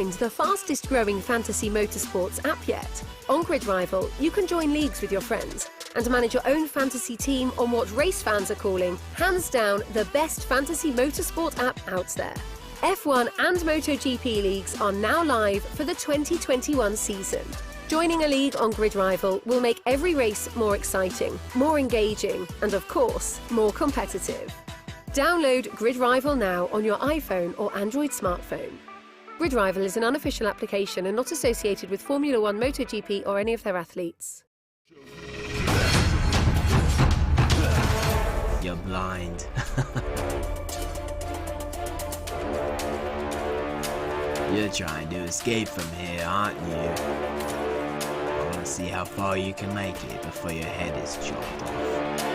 joined the fastest growing fantasy motorsports app yet? On Grid Rival, you can join leagues with your friends and manage your own fantasy team on what race fans are calling, hands down, the best fantasy motorsport app out there. F1 and MotoGP leagues are now live for the 2021 season. Joining a league on Grid Rival will make every race more exciting, more engaging, and of course, more competitive. Download Grid Rival now on your iPhone or Android smartphone. Grid Rival is an unofficial application and not associated with Formula One, MotoGP, or any of their athletes. You're blind. You're trying to escape from here, aren't you? I want to see how far you can make it before your head is chopped off.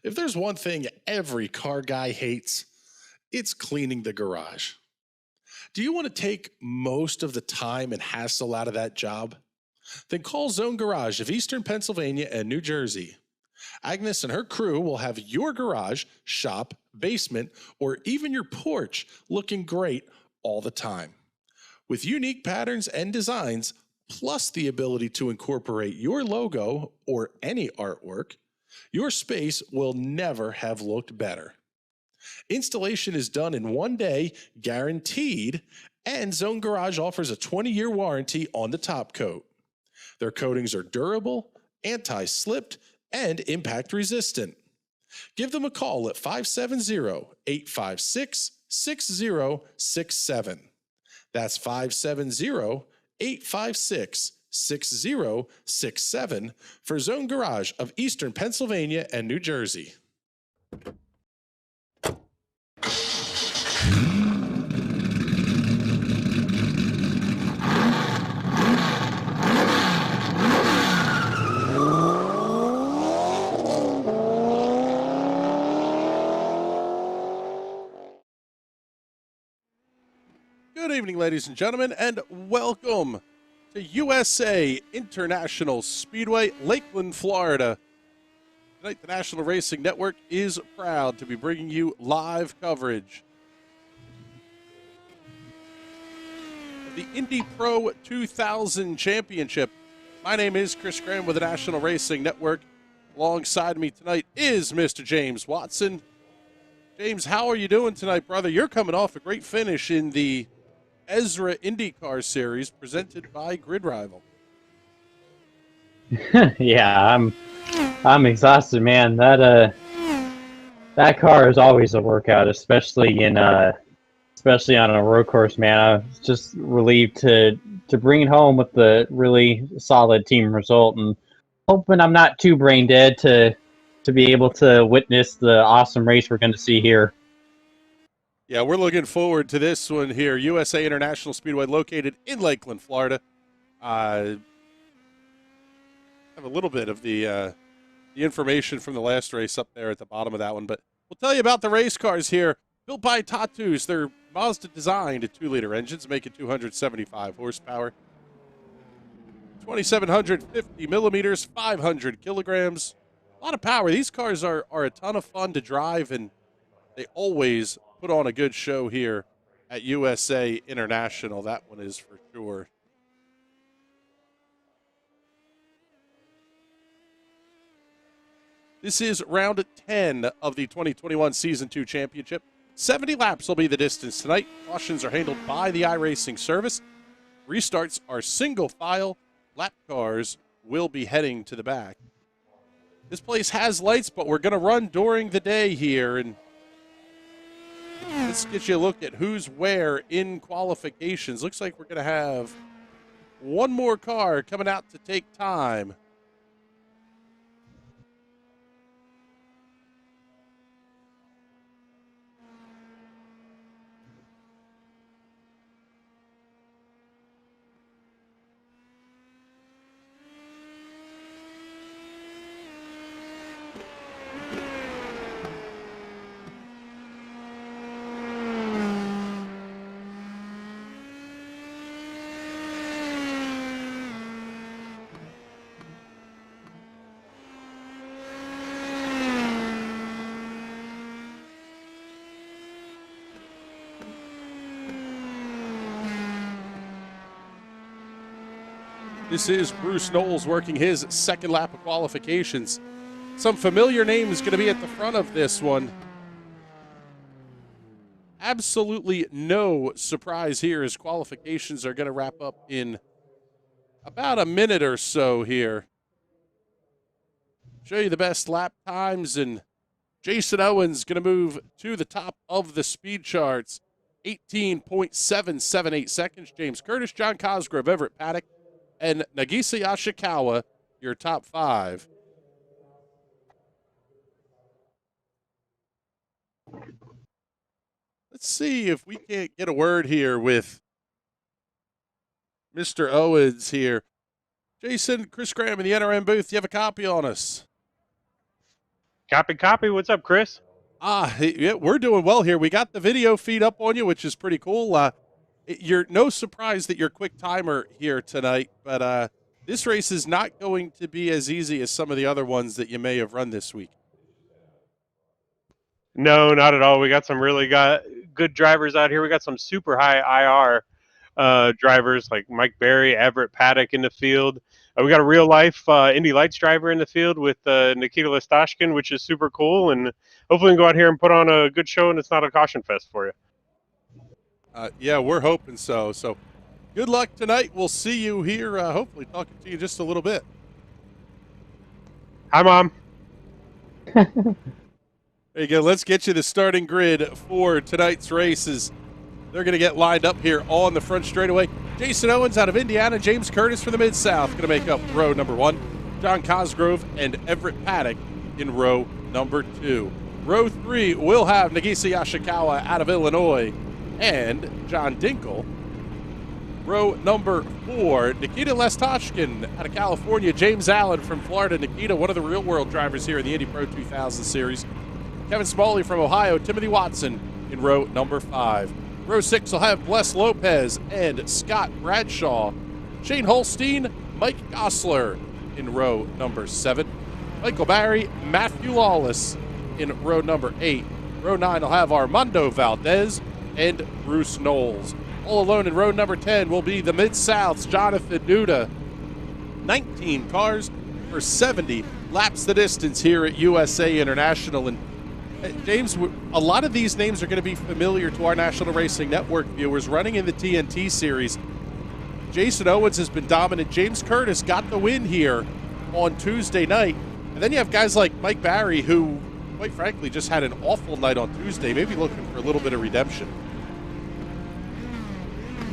If there's one thing every car guy hates, it's cleaning the garage. Do you want to take most of the time and hassle out of that job? Then call Zone Garage of Eastern Pennsylvania and New Jersey. Agnes and her crew will have your garage, shop, basement, or even your porch looking great all the time. With unique patterns and designs, plus the ability to incorporate your logo or any artwork, your space will never have looked better. Installation is done in 1 day, guaranteed, and Zone Garage offers a 20-year warranty on the top coat. Their coatings are durable, anti-slipped, and impact resistant. Give them a call at 570-856-6067. That's 570-856-6067 for Zone Garage of Eastern Pennsylvania and New Jersey. Good evening, ladies and gentlemen, and welcome to USA International Speedway, Lakeland, Florida. Tonight, the National Racing Network is proud to be bringing you live coverage of the Indy Pro 2000 Championship. My name is Chris Graham with the National Racing Network. Alongside me tonight is Mr. James Watson. James, how are you doing tonight, brother? You're coming off a great finish in the Ezra IndyCar Series presented by Grid Rival. Yeah, I'm exhausted, man. That car is always a workout, especially on a road course, man. I was just relieved to bring it home with the really solid team result, and hoping I'm not too brain dead to be able to witness the awesome race we're going to see here. Yeah, we're looking forward to this one here. USA International Speedway, located in Lakeland, Florida. I have a little bit of the information from the last race up there at the bottom of that one, but we'll tell you about the race cars here. Built by Tatus, they're Mazda-designed 2-liter engines, making 275 horsepower, 2,750 millimeters, 500 kilograms. A lot of power. These cars are a ton of fun to drive, and they always put on a good show here at USA International. That one is for sure. This is round 10 of the 2021 Season 2 Championship. 70 laps will be the distance tonight. Cautions are handled by the iRacing service. Restarts are single file. Lap cars will be heading to the back. This place has lights, but we're going to run during the day here, and Let's get you a look at who's where in qualifications. Looks like we're going to have one more car coming out to take time. This is Bruce Knowles working his second lap of qualifications. Some familiar names going to be at the front of this one. Absolutely no surprise here as qualifications are going to wrap up in about a minute or so here. Show you the best lap times, and Jason Owens going to move to the top of the speed charts. 18.778 seconds. James Curtis, John Cosgrove, Everett Paddock, and Nagisa Yoshikawa, your top five. Let's see if we can't get a word here with Mr. Owens here. Jason, Chris Graham in the NRM booth, you have a copy on us? Copy. What's up, Chris? Yeah, we're doing well here. We got the video feed up on you, which is pretty cool. You're no surprise that you're quick timer here tonight, but this race is not going to be as easy as some of the other ones that you may have run this week. No, not at all. We got some really good drivers out here. We got some super high IR drivers like Mike Berry, Everett Paddock in the field. We got a real life Indy Lights driver in the field with Nikita Listashkin, which is super cool. And hopefully we can go out here and put on a good show and it's not a caution fest for you. Yeah, we're hoping so. So good luck tonight. We'll see you here, hopefully talking to you just a little bit. Hi, Mom. There you go. Let's get you the starting grid for tonight's races. They're going to get lined up here on the front straightaway. Jason Owens out of Indiana, James Curtis for the Mid-South going to make up row number 1. John Cosgrove and Everett Paddock in row number 2. Row 3 will have Nagisa Yoshikawa out of Illinois and John Dinkle. Row number 4, Nikita Lestashkin out of California, James Allen from Florida. Nikita, one of the real-world drivers here in the Indy Pro 2000 series. Kevin Smalley from Ohio, Timothy Watson in row number 5. Row 6 will have Bless Lopez and Scott Bradshaw. Shane Holstein, Mike Gosler in row number 7. Michael Barry, Matthew Lawless in row number 8. Row 9 will have Armando Valdez and Bruce Knowles. All alone in row number 10 will be the Mid-South's Jonathan Duda. 19 cars for 70 laps the distance here at USA International. And James, a lot of these names are going to be familiar to our National Racing Network viewers. Running in the TNT series, Jason Owens has been dominant. James Curtis got the win here on Tuesday night. And then you have guys like Mike Barry, who, quite frankly, just had an awful night on Tuesday, maybe looking for a little bit of redemption.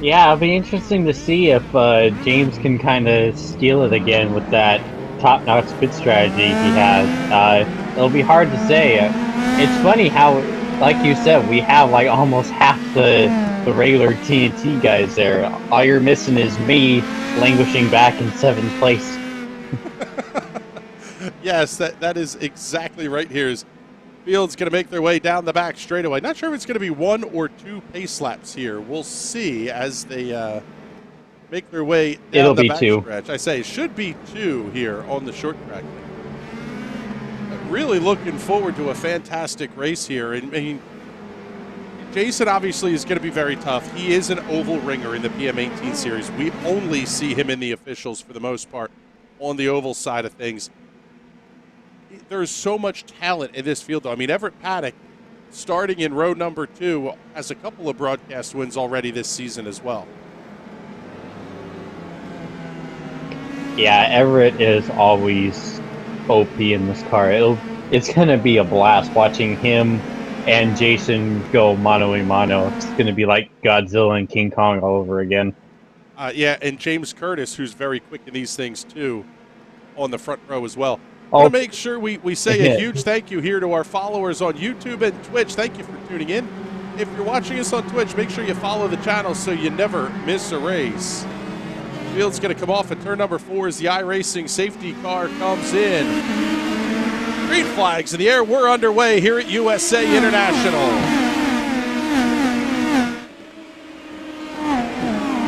Yeah, it'll be interesting to see if James can kind of steal it again with that top-notch pit strategy he has. It'll be hard to say. It's funny how, like you said, we have like almost half the regular TNT guys there. All you're missing is me languishing back in 7th place. Yes, that is exactly right here. As Field's going to make their way down the back straightaway. Not sure if it's going to be 1 or 2 pace laps here. We'll see as they make their way down the back stretch. I say it should be 2 here on the short track. Really looking forward to a fantastic race here. And I mean, Jason obviously is going to be very tough. He is an oval ringer in the PM18 series. We only see him in the officials for the most part on the oval side of things. There's so much talent in this field, though. I mean, Everett Paddock, starting in row number 2, has a couple of broadcast wins already this season as well. Yeah, Everett is always OP in this car. It's going to be a blast watching him and Jason go mano a mano. It's going to be like Godzilla and King Kong all over again. Yeah, and James Curtis, who's very quick in these things too, on the front row as well. I Oh. want to make sure we say a huge thank you here to our followers on YouTube and Twitch. Thank you for tuning in. If you're watching us on Twitch, make sure you follow the channel so you never miss a race. Field's going to come off at turn number 4 as the iRacing safety car comes in. Green flags in the air. We're underway here at USA International.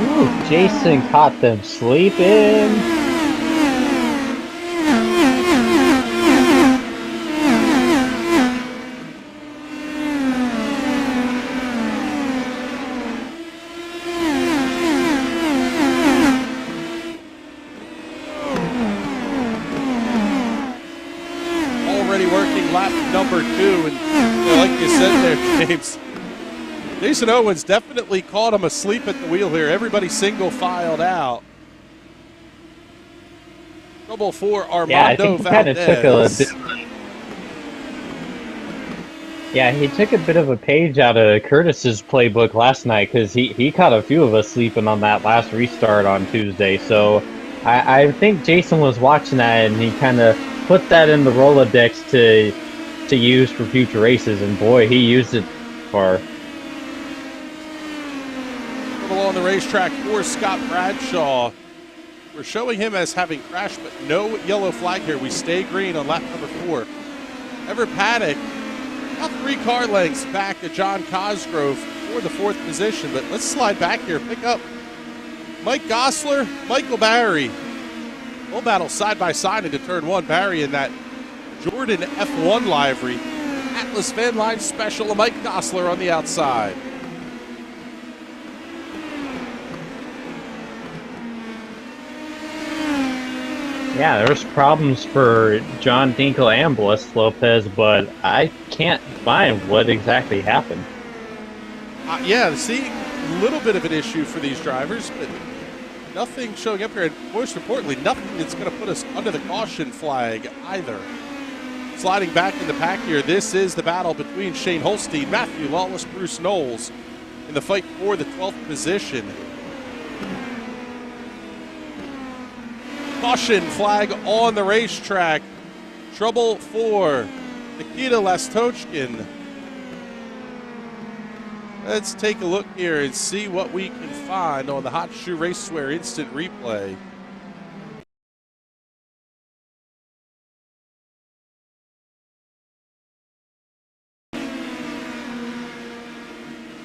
Ooh, Jason caught them sleeping. Already working lap number 2, and like you said there, James, Jason Owens definitely caught him asleep at the wheel here. Everybody single filed out. Trouble for Armando Valdez. He took a bit of a page out of Curtis's playbook last night because he caught a few of us sleeping on that last restart on Tuesday. So I think Jason was watching that and he kind of put that in the Rolodex to use for future races, and boy, he used it for. On the racetrack for Scott Bradshaw. We're showing him as having crashed, but no yellow flag here. We stay green on lap number 4. Everett Paddock, about 3 car lengths back to John Cosgrove for the 4th position, but let's slide back here, pick up Mike Gosler, Michael Barry. Full battle side by side into turn 1. Barry in that Jordan F1 livery. Atlas Van Line special, Mike Gosler on the outside. Yeah, there's problems for John Dinkel and Bless Lopez, but I can't find what exactly happened. Seeing a little bit of an issue for these drivers, but nothing showing up here, and most importantly, nothing that's going to put us under the caution flag either. Sliding back in the pack here, this is the battle between Shane Holstein, Matthew Lawless, Bruce Knowles in the fight for the 12th position. Caution flag on the racetrack. Trouble for Nikita Lastochkin. Let's take a look here and see what we can find on the Hot Shoe Racewear instant replay.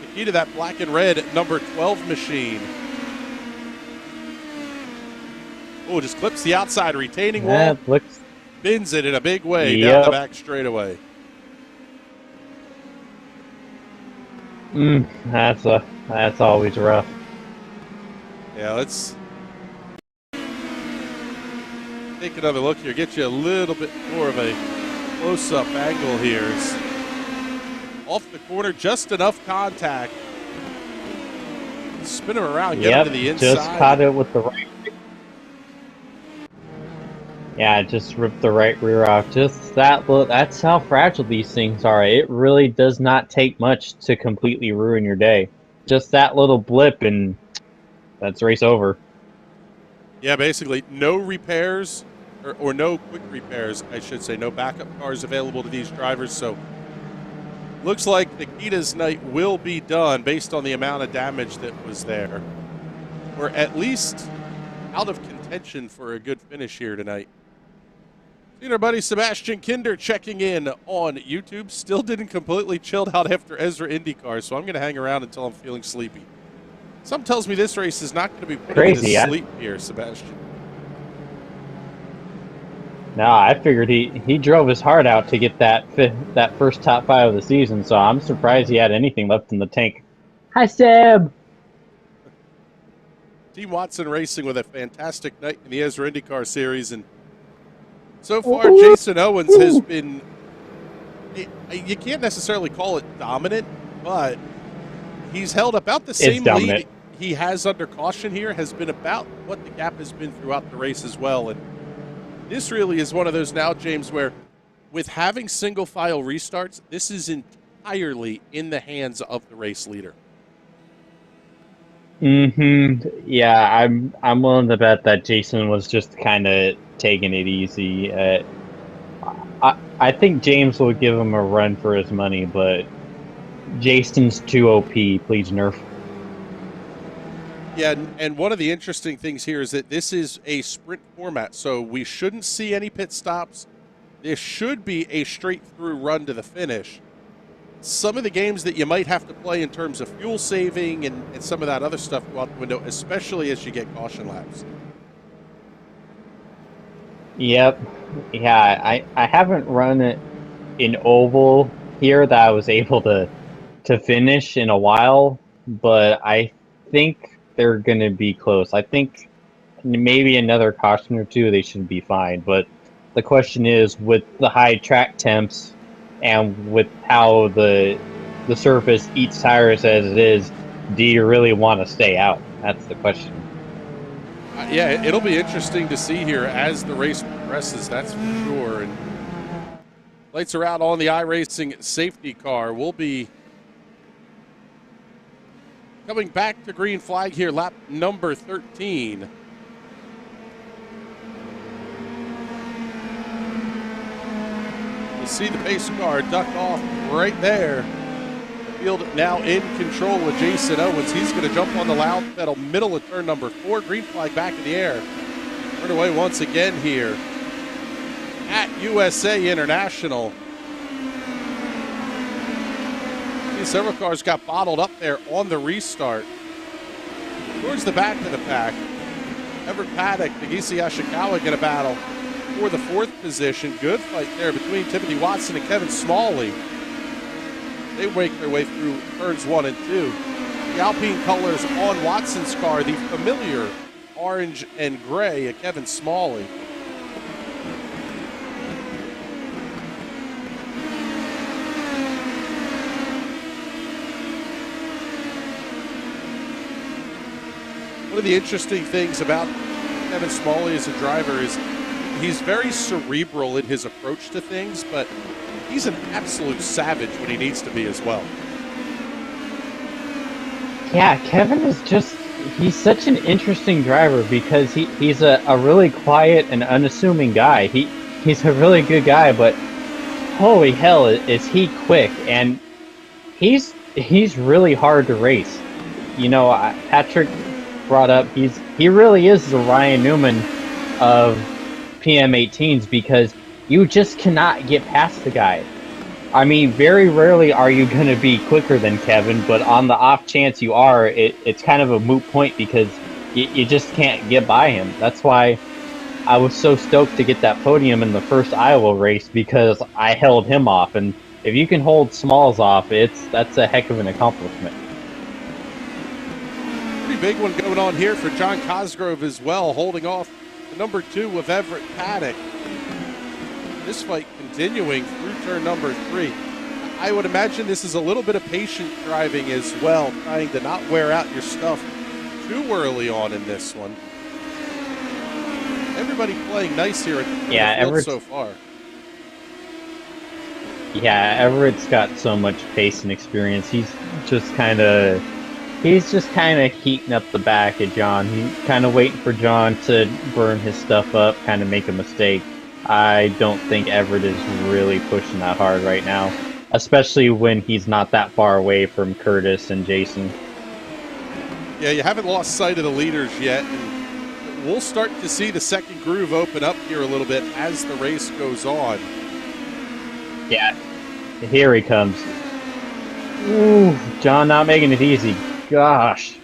Nikita, that black and red number 12 machine. Oh, just clips the outside retaining wall. Bends it in a big way down the back straightaway. That's always rough. Yeah, let's take another look here. Get you a little bit more of a close-up angle here. It's off the corner, just enough contact. Spin him around, get him to the inside. Just caught it with the right. Yeah, just ripped the right rear off. Just that. That's how fragile these things are. It really does not take much to completely ruin your day. Just that little blip, and that's race over. Yeah, basically no repairs, or no quick repairs, I should say. No backup cars available to these drivers. So looks like Nikita's night will be done based on the amount of damage that was there, or at least out of contention for a good finish here tonight. Our buddy Sebastian Kinder checking in on YouTube. Still didn't completely chilled out after Ezra IndyCar, so I'm going to hang around until I'm feeling sleepy. Something tells me this race is not going to be put into sleep here, Sebastian. No, I figured he drove his heart out to get that first top 5 of the season, so I'm surprised he had anything left in the tank. Hi, Seb! Team Watson Racing with a fantastic night in the Ezra IndyCar series, and so far, Jason Owens has been, you can't necessarily call it dominant, but he's held about the same lead he has under caution here, has been about what the gap has been throughout the race as well. And this really is one of those now, James, where with having single file restarts, this is entirely in the hands of the race leader. Yeah, I'm willing to bet that Jason was just kind of taking it easy. I think James will give him a run for his money, but Jason's too OP. Please nerf. Yeah, and one of the interesting things here is that this is a sprint format, so we shouldn't see any pit stops. This should be a straight-through run to the finish. Some of the games that you might have to play in terms of fuel saving and some of that other stuff go out the window, especially as you get caution laps. Yep. Yeah, I haven't run it in oval here that I was able to finish in a while, but I think they're going to be close. I think maybe another caution or two, they should be fine. But the question is, with the high track temps and with how the surface eats tires as it is, do you really want to stay out? That's the question. Yeah, it'll be interesting to see here as the race progresses, that's for sure. And lights are out on the iRacing safety car. We'll be coming back to green flag here, lap number 13. You see the pace car duck off right there. Field now in control with Jason Owens. He's going to jump on the loud pedal, middle of turn number 4. Green flag back in the air. Turn away once again here at USA International. See, several cars got bottled up there on the restart. Towards the back of the pack, Everett Paddock, Nagisa Yashikawa going to battle for the 4th position. Good fight there between Timothy Watson and Kevin Smalley. They make their way through turns 1 and 2. The Alpine colors on Watson's car, the familiar orange and gray of Kevin Smalley. One of the interesting things about Kevin Smalley as a driver is he's very cerebral in his approach to things, but he's an absolute savage when he needs to be as well. Yeah, Kevin is he's such an interesting driver because he's a really quiet and unassuming guy. He's a really good guy, but holy hell, is he quick, and he's really hard to race. You know, Patrick brought up he really is the Ryan Newman of PM18s because you just cannot get past the guy. I mean, very rarely are you going to be quicker than Kevin, but on the off chance you are, it's kind of a moot point because you just can't get by him. That's why I was so stoked to get that podium in the first Iowa race because I held him off. And if you can hold Smalls off, that's a heck of an accomplishment. Pretty big one going on here for John Cosgrove as well, holding off the number 2 of Everett Paddock. This fight continuing through turn number 3. I would imagine this is a little bit of patient driving as well, trying to not wear out your stuff too early on in this one. Everybody playing nice here at the field so far. Yeah, Everett's got so much pace and experience. He's just kind of heating up the back of John. He's kind of waiting for John to burn his stuff up, kind of make a mistake. I don't think Everett is really pushing that hard right now, especially when he's not that far away from Curtis and Jason. Yeah, you haven't lost sight of the leaders yet. And we'll start to see the second groove open up here a little bit as the race goes on. Yeah, here he comes. Ooh, John not making it easy. Gosh.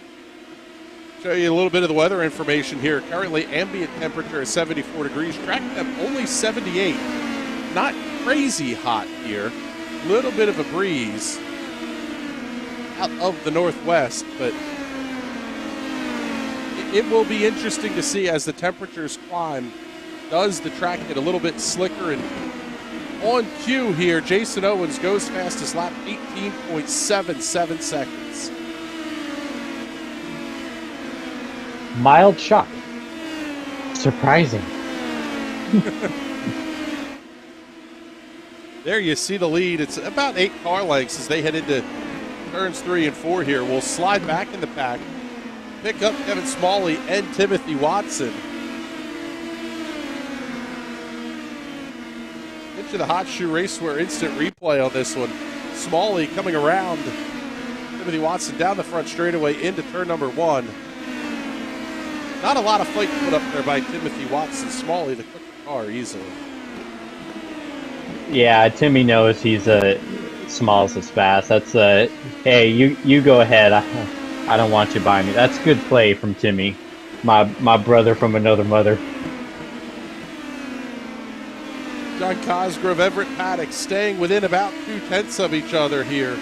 Show you a little bit of the weather information here. Currently, ambient temperature is 74 degrees. Track temp only 78. Not crazy hot here. A little bit of a breeze out of the northwest, but it will be interesting to see as the temperatures climb. Does the track get a little bit slicker? And on cue here, Jason Owens goes fastest lap, 18.77 seconds. Mild shock. Surprising. There you see the lead. It's about 8 car lengths as they head into turns 3 and 4 here. We'll slide back in the pack, pick up Kevin Smalley and Timothy Watson. Get you the Hot Shoe Racewear instant replay on this one. Smalley coming around Timothy Watson down the front straightaway into turn number 1. Not a lot of fight put up there by Timothy Watson. Smalley, the quicker car, easily. Yeah, Timmy knows he's Smalls is fast. That's hey, you go ahead. I don't want you by me. That's good play from Timmy, my brother from another mother. John Cosgrove, Everett Paddock staying within about 2/10 of each other here.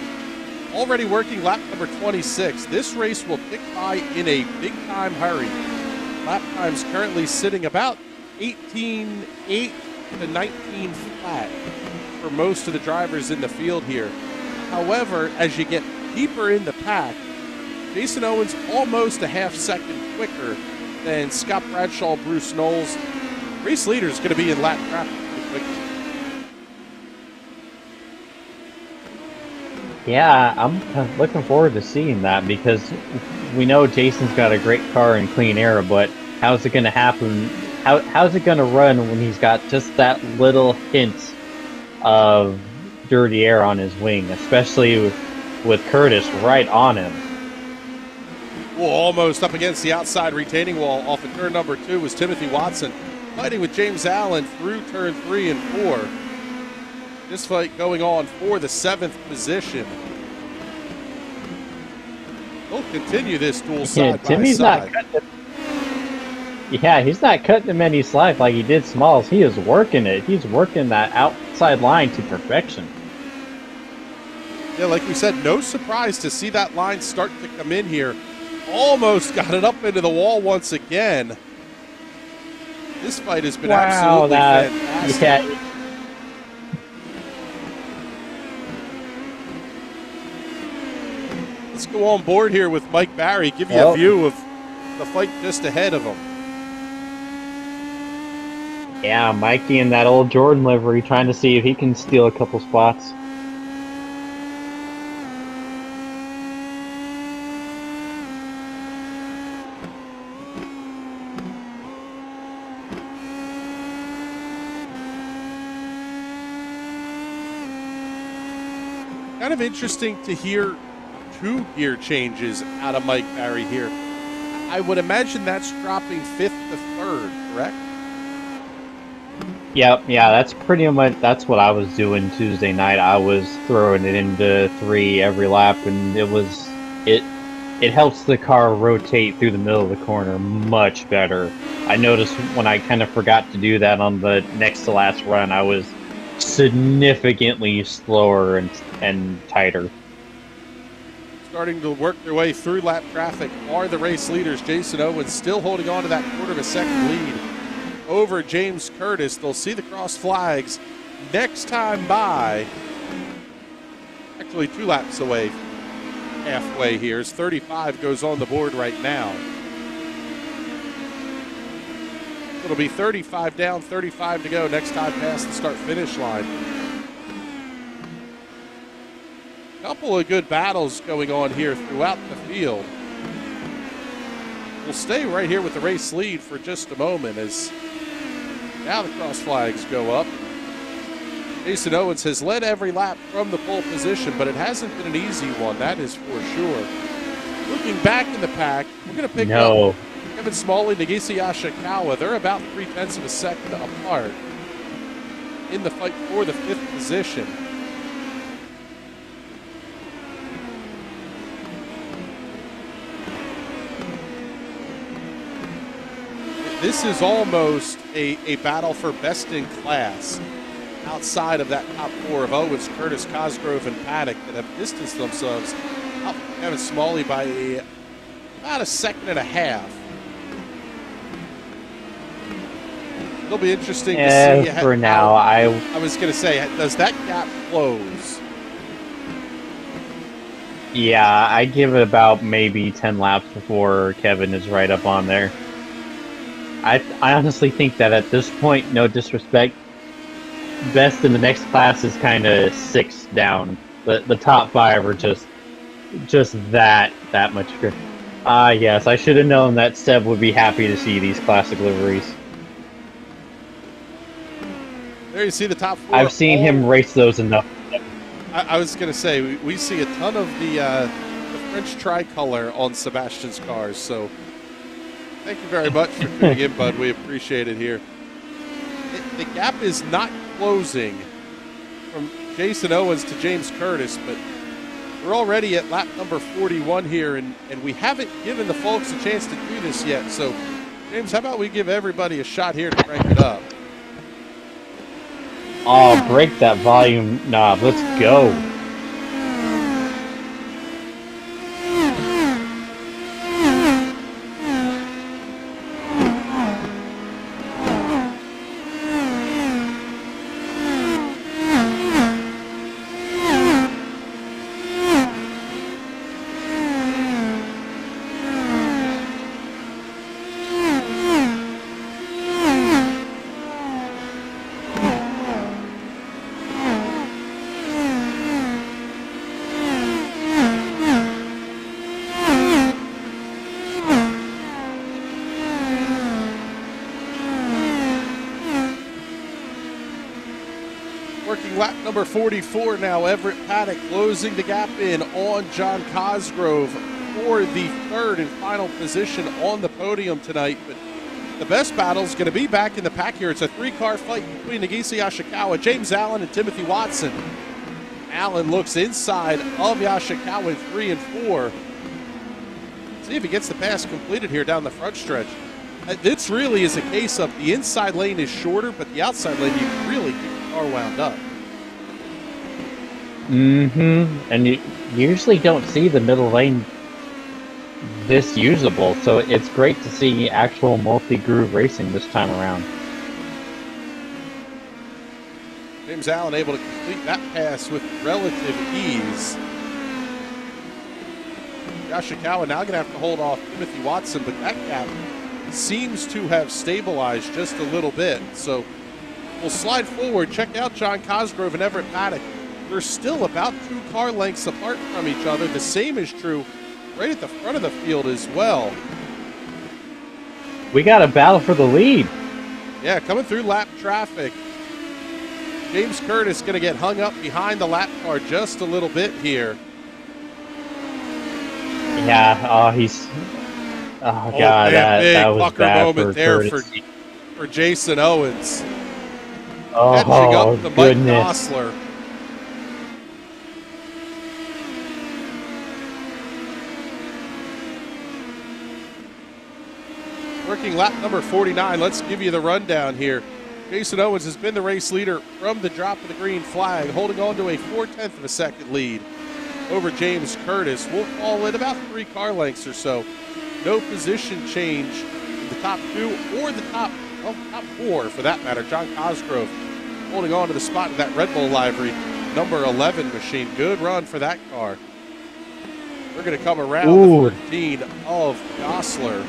Already working lap number 26. This race will tick by in a big-time hurry. Lap times currently sitting about 18.8 to 19 flat for most of the drivers in the field here. However, as you get deeper in the pack, Jason Owens almost a half second quicker than Scott Bradshaw, Bruce Knowles. Race leader is going to be in lap traffic pretty quickly. Yeah, I'm looking forward to seeing that because we know Jason's got a great car in clean air, but how's it going to happen? How's it going to run when he's got just that little hint of dirty air on his wing, especially with Curtis right on him? Well, almost up against the outside retaining wall off of turn number 2 was Timothy Watson, fighting with James Allen through turn 3 and 4. This fight going on for the 7th position. They'll continue this duel side by Timmy's side. He's not cutting him any slack like he did Smalls. He is working it. He's working that outside line to perfection. Yeah, like we said, no surprise to see that line start to come in here. Almost got it up into the wall once again. This fight has been absolutely fantastic. Yeah. Let's go on board here with Mike Barry, give you a view of the fight just ahead of him. Yeah, Mikey in that old Jordan livery trying to see if he can steal a couple spots. Kind of interesting to hear 2 gear changes out of Mike Barry here. I would imagine that's dropping 5th to 3rd, correct? Yep, yeah, that's pretty much, that's what I was doing Tuesday night. I was throwing it into 3 every lap, and it helps the car rotate through the middle of the corner much better. I noticed when I kind of forgot to do that on the next to last run, I was significantly slower and tighter. Starting to work their way through lap traffic are the race leaders. Jason Owens still holding on to that 1/4 of a second lead over James Curtis. They'll see the cross flags next time by. Actually 2 laps away, halfway here, as 35 goes on the board right now. It'll be 35 down, 35 to go next time past the start-finish line. Couple of good battles going on here throughout the field. We'll stay right here with the race lead for just a moment as now the cross flags go up. Jason Owens has led every lap from the pole position, but it hasn't been an easy one, that is for sure. Looking back in the pack, we're going to pick up Kevin Smalley, Nagisa Yashikawa. They're about 3/10 of a second apart in the fight for the 5th position. This is almost a battle for best in class outside of that top 4 of Owens, Curtis, Cosgrove, and Paddock that have distanced themselves up Kevin Smalley by about a second and a half. It'll be interesting to see. For now, I was going to say, does that gap close? Yeah, I give it about maybe 10 laps before Kevin is right up on there. I honestly think that at this point, no disrespect, best in the next class is kind of 6 down. The top 5 are just that much good. Yes, I should have known that Seb would be happy to see these classic liveries. There you see the top 4. I've seen him race those enough. I was going to say, we see a ton of the French tricolor on Sebastian's cars, so thank you very much for tuning in, bud. We appreciate it here. The gap is not closing from Jason Owens to James Curtis, but we're already at lap number 41 here, and we haven't given the folks a chance to do this yet. So, James, how about we give everybody a shot here to crank it up? Oh, break that volume knob. Let's go. Lap number 44 now. Everett Paddock closing the gap in on John Cosgrove for the 3rd and final position on the podium tonight. But the best battle is going to be back in the pack here. It's a 3-car fight between Nagisa Yoshikawa, James Allen, and Timothy Watson. Allen looks inside of Yoshikawa in 3 and 4. See if he gets the pass completed here down the front stretch. This really is a case of the inside lane is shorter, but the outside lane, you can really keep the car wound up. And you usually don't see the middle lane this usable, so it's great to see actual multi-groove racing this time around. James Allen able to complete that pass with relative ease. Yoshikawa now going to have to hold off Timothy Watson, but that gap seems to have stabilized just a little bit. So we'll slide forward. Check out John Cosgrove and Everett Paddock. They're still about 2 car lengths apart from each other. The same is true right at the front of the field as well. We got a battle for the lead. Yeah, coming through lap traffic. James Curtis going to get hung up behind the lap car just a little bit here. Yeah, he's... Oh, God, that was bad moment for there Curtis. for Jason Owens. Oh, Catching up to Mike goodness. Gosler. Working lap number 49. Let's give you the rundown here. Jason Owens has been the race leader from the drop of the green flag, holding on to a 0.4 of a second lead over James Curtis. We'll call it about 3 car lengths or so. No position change in the top 2 or the top 4 for that matter. John Cosgrove holding on to the spot in that Red Bull livery, number 11 machine. Good run for that car. We're going to come around the 13 of Gosler.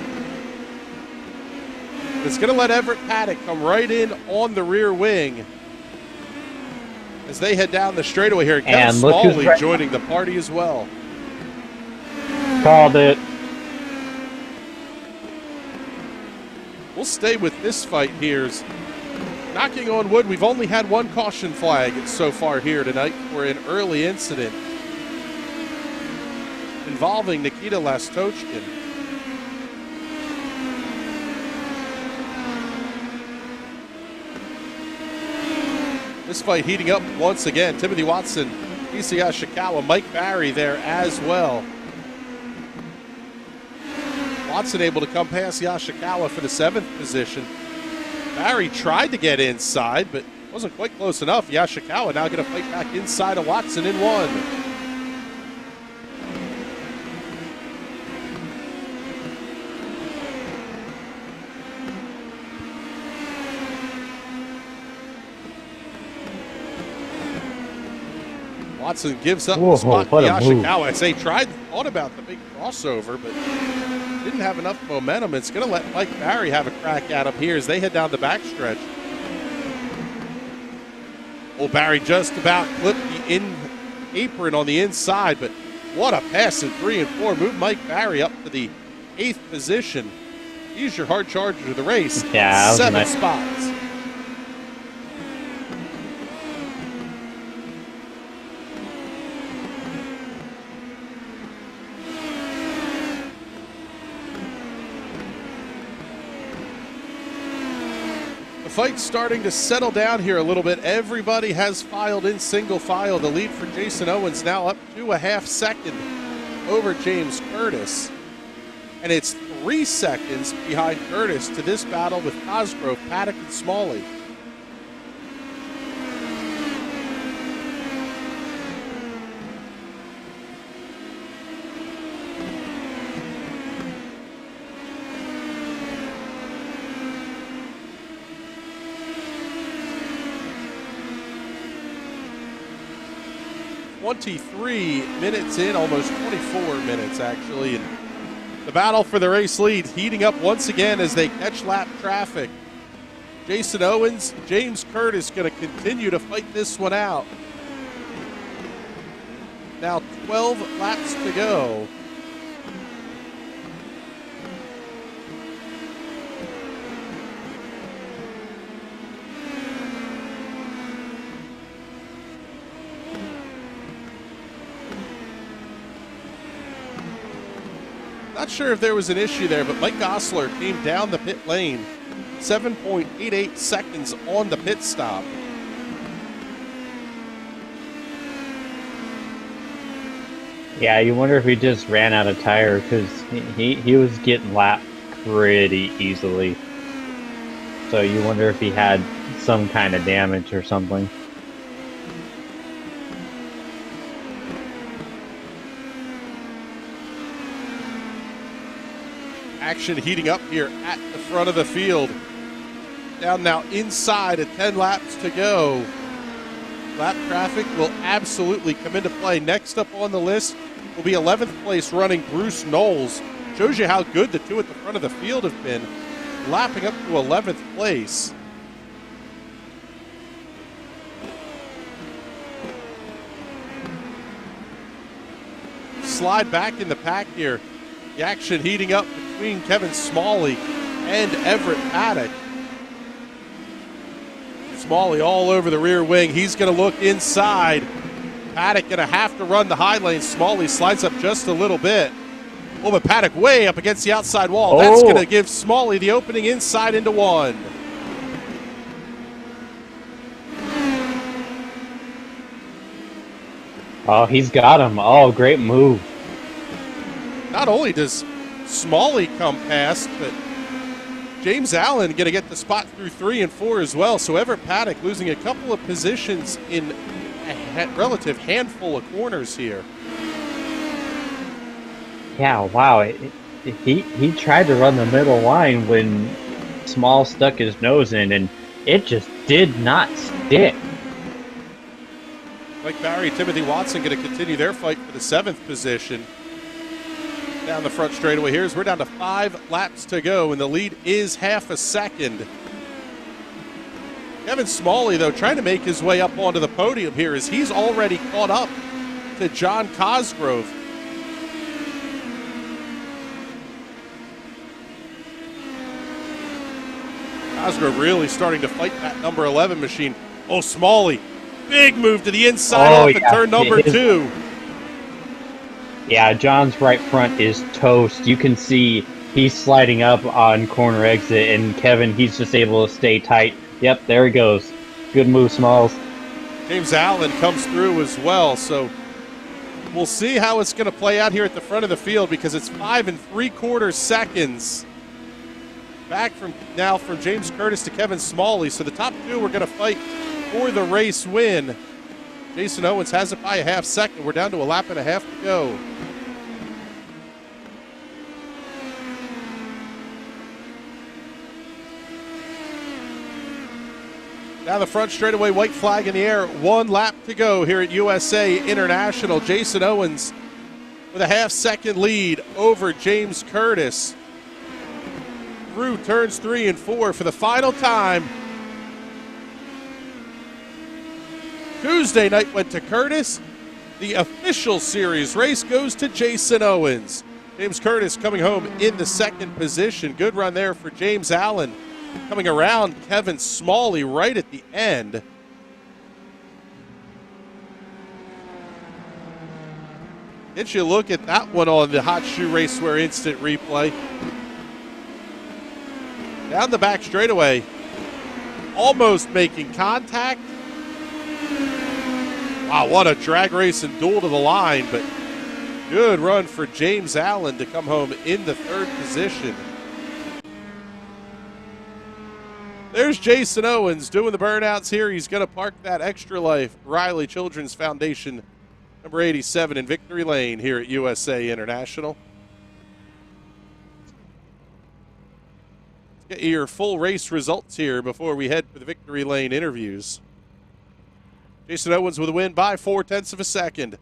It's going to let Everett Paddock come right in on the rear wing as they head down the straightaway here. And Smalley joining the party as well. Called it. We'll stay with this fight here. Knocking on wood, we've only had 1 caution flag so far here tonight for an early incident involving Nikita Lastochkin. This fight heating up once again. Timothy Watson, Nagisa Yoshikawa, Mike Barry there as well. Watson able to come past Yoshikawa for the 7th position. Barry tried to get inside, but wasn't quite close enough. Yoshikawa now going to fight back inside of Watson in 1. Watson gives up the spot to Yoshikawa. As they thought about the big crossover, but didn't have enough momentum. It's going to let Mike Barry have a crack at him here as they head down the backstretch. Well, Barry just about clipped the apron on the inside, but what a pass in 3 and 4. Move Mike Barry up to the 8th position. He's your hard charger to the race. Yeah, 7 nice. spots. The fight's starting to settle down here a little bit. Everybody has filed in single file. The lead for Jason Owens now up to a half second over James Curtis. And it's 3 seconds behind Curtis to this battle with Cosgrove, Paddock, and Smalley. "23 minutes in, almost 24 minutes actually, and the battle for the race lead heating up once again as they catch lap traffic. Jason Owens, James Curtis going to continue to fight this one out. Now 12 laps to go. Not sure if there was an issue there, but Mike Gosler came down the pit lane. 7.88 seconds on the pit stop. Yeah, you wonder if he just ran out of tire because he was getting lapped pretty easily. So you wonder if he had some kind of damage or something. Action heating up here at the front of the field. Down now inside at 10 laps to go. Lap traffic will absolutely come into play. Next up on the list will be 11th place running Bruce Knowles. Shows you how good the two at the front of the field have been. Lapping up to 11th place. Slide back in the pack here. The action heating up between Kevin Smalley and Everett Paddock. Smalley all over the rear wing. He's going to look inside. Paddock going to have to run the high lane. Smalley slides up just a little bit. Oh, but Paddock way up against the outside wall. That's going to give Smalley the opening inside into one. Oh, he's got him. Oh, great move. Not only does Smalley come past, but James Allen going to get the spot through 3 and 4 as well. So Everett Paddock losing a couple of positions in a relative handful of corners here. Yeah, wow. He tried to run the middle line when Small stuck his nose in, and it just did not stick. Mike Barry, Timothy Watson going to continue their fight for the 7th position. Down the front straightaway here as we're down to 5 laps to go, and the lead is half a second. Kevin Smalley, though, trying to make his way up onto the podium here as he's already caught up to John Cosgrove. Cosgrove really starting to fight that number 11 machine. Oh, Smalley, big move to the inside off at turn number 2. Yeah, John's right front is toast. You can see he's sliding up on corner exit, and Kevin, he's just able to stay tight. Yep, there he goes. Good move, Smalls. James Allen comes through as well, so we'll see how it's going to play out here at the front of the field because it's 5 3/4 seconds back from James Curtis to Kevin Smalley. So the top two are going to fight for the race win. Jason Owens has it by a half second. We're down to a lap and a half to go. Down the front straightaway, white flag in the air. 1 lap to go here at USA International. Jason Owens with a half-second lead over James Curtis. Through turns 3 and 4 for the final time. Tuesday night went to Curtis. The official series race goes to Jason Owens. James Curtis coming home in the second position. Good run there for James Allen. Coming around Kevin Smalley right at the end. Get you a look at that one on the Hot Shoe Raceware Instant Replay. Down the back straightaway. Almost making contact. Wow, what a drag race and duel to the line, but good run for James Allen to come home in the third position. There's Jason Owens doing the burnouts here. He's going to park that Extra Life Riley Children's Foundation number 87 in Victory Lane here at USA International. Let's get your full race results here before we head for the Victory Lane interviews. Jason Owens with a win by 0.4 of a second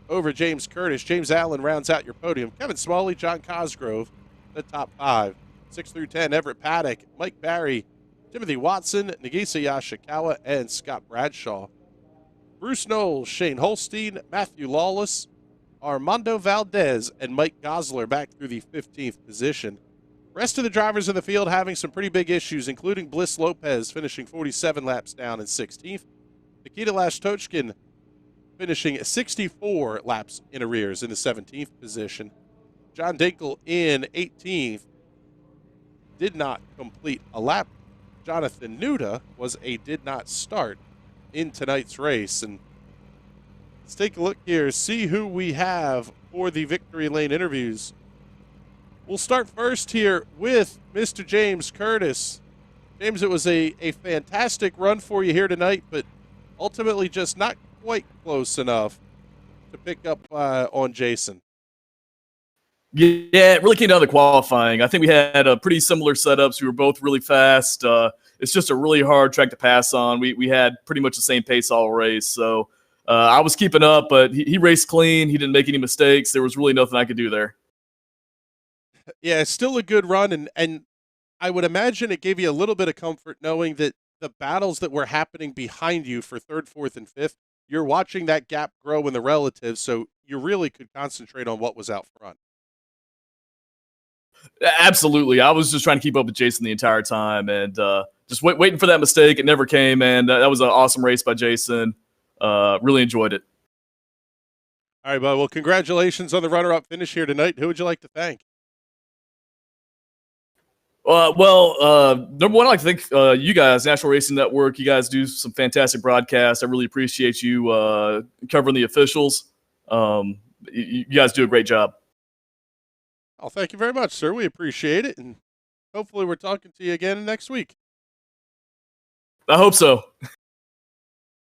over James Curtis. James Allen rounds out your podium. Kevin Smalley, John Cosgrove, the top 5. 6 through 10, Everett Paddock, Mike Barry, Timothy Watson, Nagisa Yashikawa, and Scott Bradshaw. Bruce Knowles, Shane Holstein, Matthew Lawless, Armando Valdez, and Mike Gosler back through the 15th position. Rest of the drivers in the field having some pretty big issues, including Bliss Lopez finishing 47 laps down in 16th. Nikita Lashtochkin finishing 64 laps in arrears in the 17th position. John Dinkel in 18th did not complete a lap. Jonathan Nuda was a did not start in tonight's race. And let's take a look here, see who we have for the Victory Lane interviews. We'll start first here with Mr. James Curtis. James, it was a fantastic run for you here tonight, but ultimately just not quite close enough to pick up on Jason. Yeah, it really came down to qualifying. I think we had pretty similar setups. We were both really fast. It's just a really hard track to pass on. We had pretty much the same pace all race. So I was keeping up, but he raced clean. He didn't make any mistakes. There was really nothing I could do there. Yeah, it's still a good run, and I would imagine it gave you a little bit of comfort knowing that the battles that were happening behind you for 3rd, 4th, and 5th, you're watching that gap grow in the relatives, so you really could concentrate on what was out front. Absolutely. I was just trying to keep up with Jason the entire time and just waiting for that mistake. It never came, and that was an awesome race by Jason. Really enjoyed it. All right, bud. Well, congratulations on the runner-up finish here tonight. Who would you like to thank? Number one, I'd like to thank you guys, National Racing Network. You guys do some fantastic broadcasts. I really appreciate you covering the officials. You guys do a great job. Oh, thank you very much, sir. We appreciate it, and hopefully we're talking to you again next week. I hope so.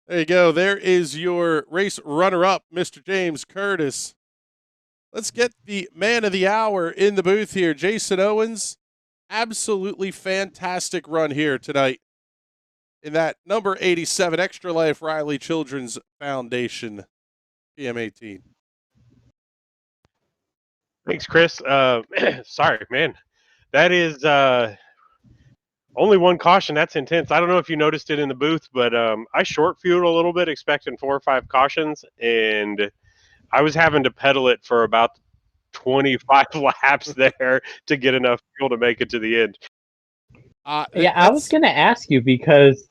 There you go. There is your race runner-up, Mr. James Curtis. Let's get the man of the hour in the booth here, Jason Owens. Absolutely fantastic run here tonight in that number 87 Extra Life Riley Children's Foundation PM18. Thanks, Chris. Sorry, man. That is only one caution. That's intense. I don't know if you noticed it in the booth, but I short fueled a little bit, expecting 4 or 5 cautions, and I was having to pedal it for about 25 laps there to get enough fuel to make it to the end. Yeah, I was going to ask you because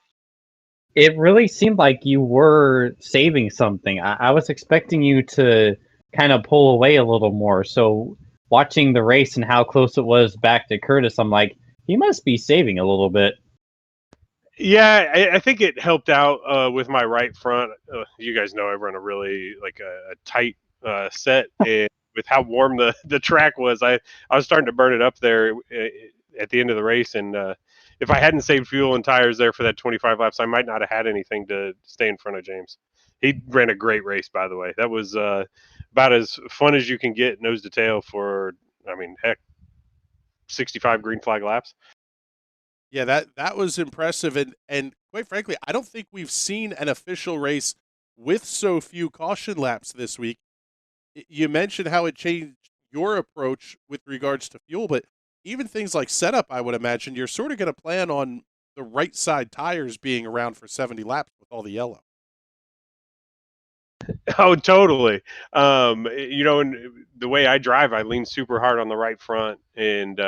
it really seemed like you were saving something. I was expecting you to kind of pull away a little more. So watching the race and how close it was back to Curtis, I'm like, he must be saving a little bit. Yeah, I think it helped out with my right front. You guys know I run a really a tight set, and with how warm the track was, I was starting to burn it up there at the end of the race. And if I hadn't saved fuel and tires there for that 25 laps, I might not have had anything to stay in front of James. He ran a great race, by the way. That was about as fun as you can get nose to tail for, 65 green flag laps. Yeah, that was impressive. And quite frankly, I don't think we've seen an official race with so few caution laps this week. You mentioned how it changed your approach with regards to fuel, but even things like setup, I would imagine you're sort of going to plan on the right side tires being around for 70 laps with all the yellow. Oh, totally. And the way I drive, I lean super hard on the right front, and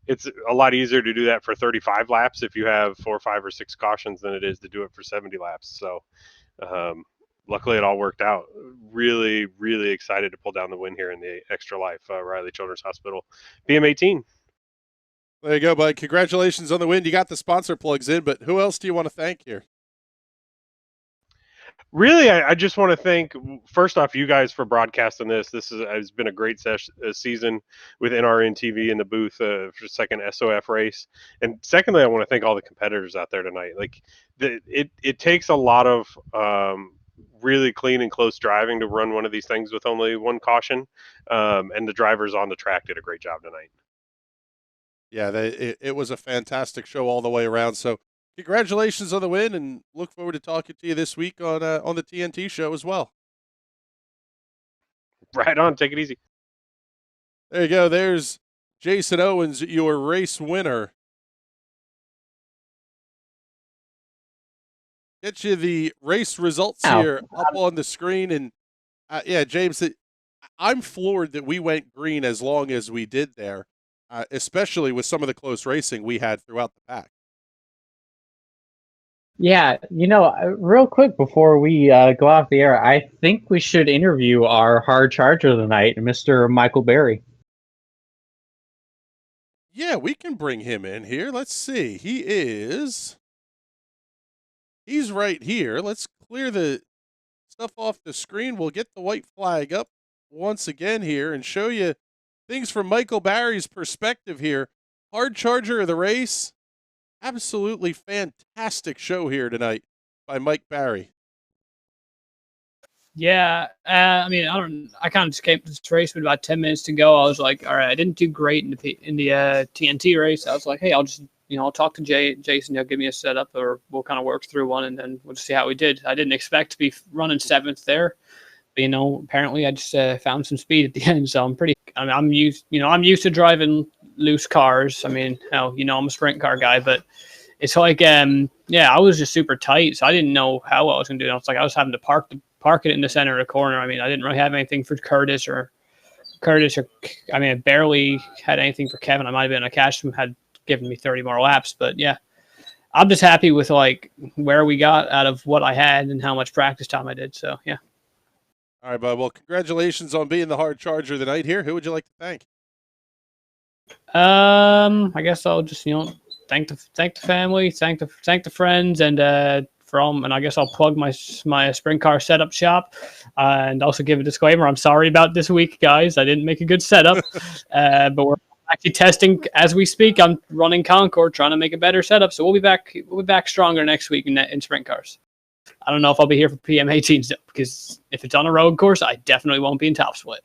it's a lot easier to do that for 35 laps if you have 4, 5, or 6 cautions than it is to do it for 70 laps. So, um, luckily, it all worked out. Really, really excited to pull down the win here in the Extra Life Riley Children's Hospital BM18. There you go, bud. Congratulations on the win. You got the sponsor plugs in, but who else do you want to thank here? Really, I just want to thank, first off, you guys for broadcasting this. This has been a great season with NRN TV in the booth for the second SOF race. And secondly, I want to thank all the competitors out there tonight. Like, it takes a lot of really clean and close driving to run one of these things with only one caution. And the drivers on the track did a great job tonight. Yeah, it was a fantastic show all the way around. So congratulations on the win, and look forward to talking to you this week on the TNT show as well. Right on. Take it easy. There you go. There's Jason Owens, your race winner. Get you the race results here up on the screen. And yeah, James, I'm floored that we went green as long as we did there, especially with some of the close racing we had throughout the pack. Yeah, real quick before we go off the air, I think we should interview our hard charger of the night, Mr. Michael Berry. Yeah, we can bring him in here. Let's see. He's right here. Let's clear the stuff off the screen. We'll get the white flag up once again here and show you things from Michael Barry's perspective here. Hard charger of the race. Absolutely fantastic show here tonight by Mike Barry. Yeah, I kind of just came to this race with about 10 minutes to go. I was like, all right, I didn't do great in the TNT race. I was like, hey, I'll talk to Jason. He'll give me a setup, or we'll kind of work through one, and then we'll just see how we did. I didn't expect to be running 7th there, but apparently I just found some speed at the end. So I'm used to driving loose cars. I'm a sprint car guy, but it's like, I was just super tight, so I didn't know how I was going to do it. I was having to park it in the center of the corner. I didn't really have anything for Curtis, I barely had anything for Kevin. I might have been a cash who had given me 30 more laps, but yeah, I'm just happy with where we got out of what I had and how much practice time I did. So yeah. All right, bud. Well, congratulations on being the hard charger of the night here. Who would you like to thank? I guess I'll just thank the family, thank the friends, and I guess I'll plug my sprint car setup shop, and also give a disclaimer. I'm sorry about this week, guys. I didn't make a good setup, but we're actually testing as we speak. I'm running Concord, trying to make a better setup, so we'll be back stronger next week in sprint cars. I don't know if I'll be here for PM18 still, because if it's on a road course, I definitely won't be in top split.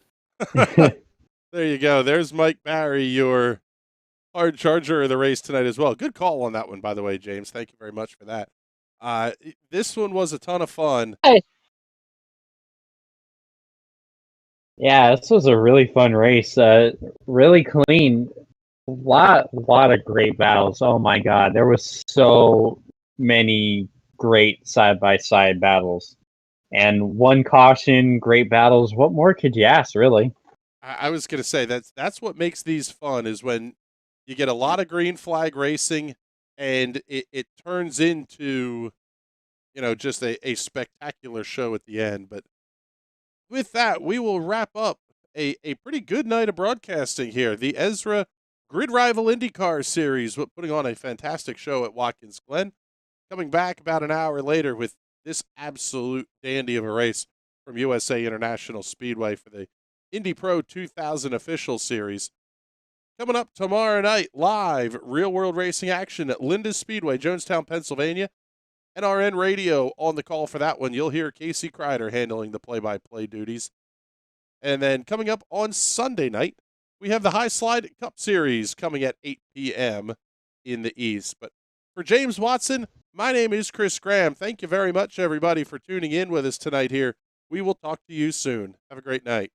There you go. There's Mike Barry, your hard charger of the race tonight as well. Good call on that one, by the way, James. Thank you very much for that. This one was a ton of fun. Yeah, this was a really fun race. Really clean. Lot of great battles. Oh my God, there was so many great side-by-side battles. And one caution, great battles. What more could you ask, really? I was going to say that's what makes these fun, is when you get a lot of green flag racing and it turns into, just a spectacular show at the end. But with that, we will wrap up a pretty good night of broadcasting here. The Ezra Grid Rival IndyCar Series, putting on a fantastic show at Watkins Glen. Coming back about an hour later with this absolute dandy of a race from USA International Speedway for the Indy Pro 2000 official series. Coming up tomorrow night, live real-world racing action at Linda's Speedway, Jonestown, Pennsylvania. NRN Radio on the call for that one. You'll hear Casey Kreider handling the play-by-play duties. And then coming up on Sunday night, we have the High Slide Cup Series coming at 8 p.m. in the East. But for James Watson, my name is Chris Graham. Thank you very much, everybody, for tuning in with us tonight here. We will talk to you soon. Have a great night.